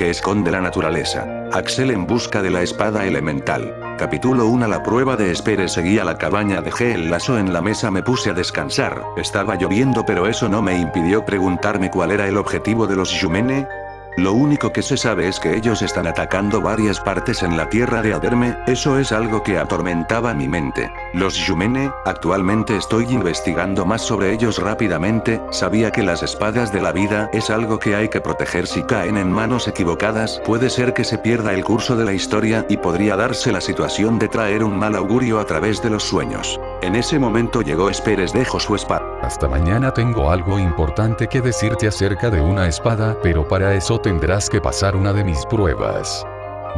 que esconde la naturaleza. Axel en busca de la espada elemental. Capítulo 1. La prueba de Espere. Seguí a la cabaña, dejé el lazo en la mesa, me puse a descansar. Estaba lloviendo, pero eso no me impidió preguntarme cuál era el objetivo de los Yumene. Lo único que se sabe es que ellos están atacando varias partes en la tierra de Aderme, eso es algo que atormentaba mi mente. Los Yumene, actualmente estoy investigando más sobre ellos rápidamente, sabía que las espadas de la vida es algo que hay que proteger si caen en manos equivocadas, puede ser que se pierda el curso de la historia y podría darse la situación de traer un mal augurio a través de los sueños. En ese momento llegó Esperes, dejó su espada. Hasta mañana tengo algo importante que decirte acerca de una espada, pero para eso tendrás que pasar una de mis pruebas.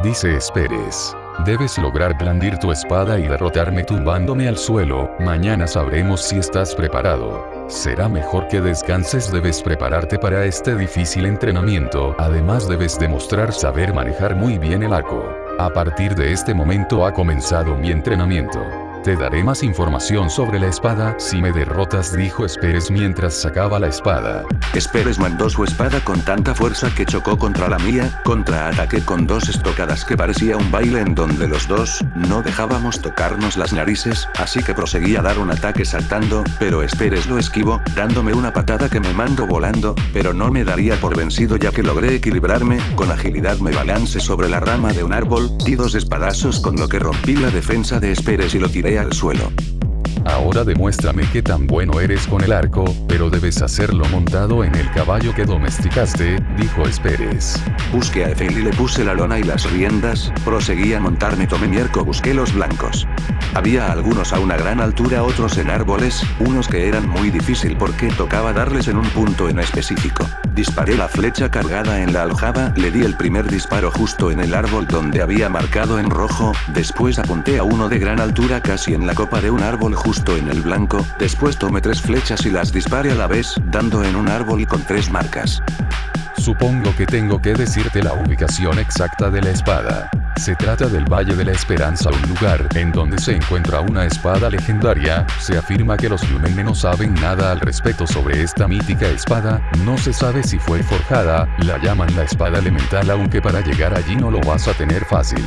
Dice Esperes. Debes lograr blandir tu espada y derrotarme tumbándome al suelo, mañana sabremos si estás preparado. Será mejor que descanses, debes prepararte para este difícil entrenamiento, además debes demostrar saber manejar muy bien el arco. A partir de este momento ha comenzado mi entrenamiento. Te daré más información sobre la espada si me derrotas, dijo Esperes mientras sacaba la espada. Esperes mandó su espada con tanta fuerza que chocó contra la mía, contraataqué con dos estocadas que parecía un baile en donde los dos no dejábamos tocarnos las narices, así que proseguí a dar un ataque saltando, pero Esperes lo esquivó, dándome una patada que me mandó volando, pero no me daría por vencido ya que logré equilibrarme, con agilidad me balancé sobre la rama de un árbol, di dos espadazos con lo que rompí la defensa de Esperes y lo tiré al suelo. Ahora demuéstrame qué tan bueno eres con el arco, pero debes hacerlo montado en el caballo que domesticaste, dijo Esperes. Busqué a Efel y le puse la lona y las riendas, proseguí a montarme, tomé mi arco, busqué los blancos. Había algunos a una gran altura, otros en árboles, unos que eran muy difícil porque tocaba darles en un punto en específico. Disparé la flecha cargada en la aljaba, le di el primer disparo justo en el árbol donde había marcado en rojo, después apunté a uno de gran altura casi en la copa de un árbol justo en el blanco, después tomé 3 flechas y las disparé a la vez, dando en un árbol con 3 marcas. Supongo que tengo que decirte la ubicación exacta de la espada. Se trata del Valle de la Esperanza, un lugar en donde se encuentra una espada legendaria. Se afirma que los Yumene no saben nada al respecto sobre esta mítica espada, no se sabe si fue forjada, la llaman la espada elemental, aunque para llegar allí no lo vas a tener fácil,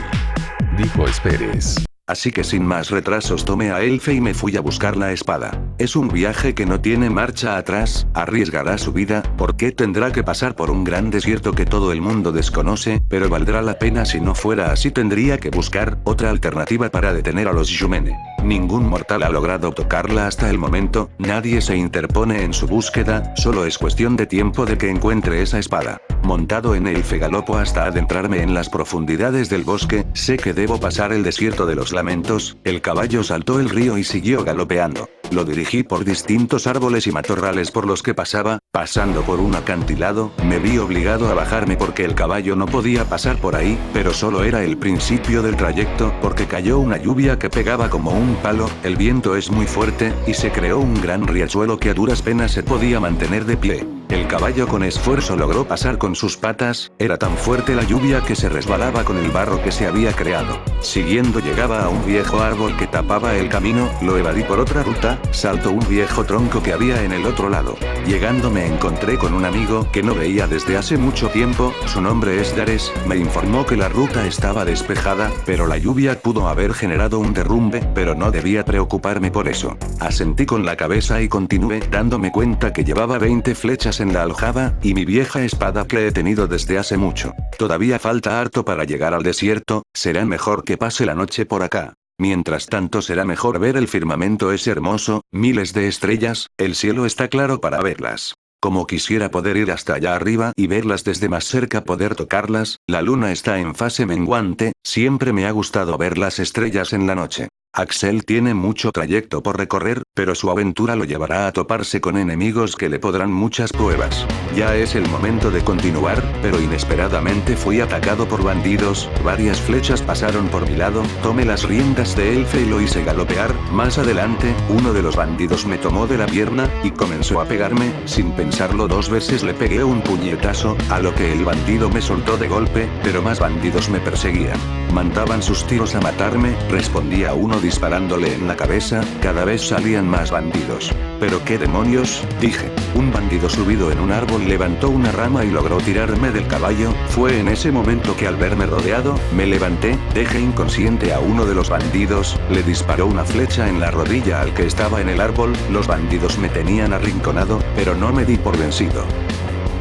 dijo Esperes. Así que sin más retrasos tomé a Elfe y me fui a buscar la espada. Es un viaje que no tiene marcha atrás, arriesgará su vida, porque tendrá que pasar por un gran desierto que todo el mundo desconoce, pero valdrá la pena. Si no fuera así tendría que buscar otra alternativa para detener a los Yumene. Ningún mortal ha logrado tocarla hasta el momento, nadie se interpone en su búsqueda, solo es cuestión de tiempo de que encuentre esa espada. Montado en Elfe galopo hasta adentrarme en las profundidades del bosque, sé que debo pasar el desierto de los lamentos, el caballo saltó el río y siguió galopeando. Lo dirigí por distintos árboles y matorrales por los que pasaba, pasando por un acantilado, me vi obligado a bajarme porque el caballo no podía pasar por ahí, pero solo era el principio del trayecto, porque cayó una lluvia que pegaba como un palo, el viento es muy fuerte, y se creó un gran riachuelo que a duras penas se podía mantener de pie. El caballo con esfuerzo logró pasar con sus patas, era tan fuerte la lluvia que se resbalaba con el barro que se había creado. Siguiendo llegaba a un viejo árbol que tapaba el camino, lo evadí por otra ruta, saltó un viejo tronco que había en el otro lado. Llegando me encontré con un amigo que no veía desde hace mucho tiempo, su nombre es Dares, me informó que la ruta estaba despejada, pero la lluvia pudo haber generado un derrumbe, pero no debía preocuparme por eso. Asentí con la cabeza y continué, dándome cuenta que llevaba 20 flechas en la aljaba, y mi vieja espada que he tenido desde hace mucho. Todavía falta harto para llegar al desierto, será mejor que pase la noche por acá. Mientras tanto será mejor ver el firmamento, es hermoso, miles de estrellas, el cielo está claro para verlas. Como quisiera poder ir hasta allá arriba y verlas desde más cerca, poder tocarlas, la luna está en fase menguante, siempre me ha gustado ver las estrellas en la noche. Axel tiene mucho trayecto por recorrer, pero su aventura lo llevará a toparse con enemigos que le podrán muchas pruebas. Ya es el momento de continuar, pero inesperadamente fui atacado por bandidos, varias flechas pasaron por mi lado, tomé las riendas de Elfe y lo hice galopear, más adelante, uno de los bandidos me tomó de la pierna, y comenzó a pegarme, sin pensarlo 2 veces le pegué un puñetazo, a lo que el bandido me soltó de golpe escapé, pero más bandidos me perseguían. Mandaban sus tiros a matarme, respondía uno disparándole en la cabeza, cada vez salían más bandidos. ¿Pero qué demonios?, dije. Un bandido subido en un árbol levantó una rama y logró tirarme del caballo. Fue en ese momento que al verme rodeado, me levanté, dejé inconsciente a uno de los bandidos, le disparó una flecha en la rodilla al que estaba en el árbol. Los bandidos me tenían arrinconado, pero no me di por vencido.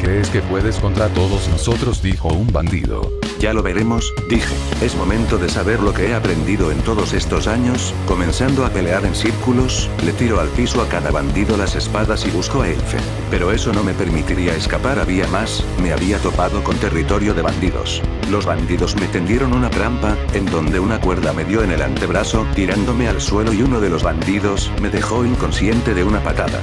¿Crees que puedes contra todos nosotros?, dijo un bandido. Ya lo veremos, dije. Es momento de saber lo que he aprendido en todos estos años, comenzando a pelear en círculos, le tiro al piso a cada bandido las espadas y busco a Elfe. Pero eso no me permitiría escapar, había más, me había topado con territorio de bandidos. Los bandidos me tendieron una trampa, en donde una cuerda me dio en el antebrazo, tirándome al suelo y uno de los bandidos me dejó inconsciente de una patada.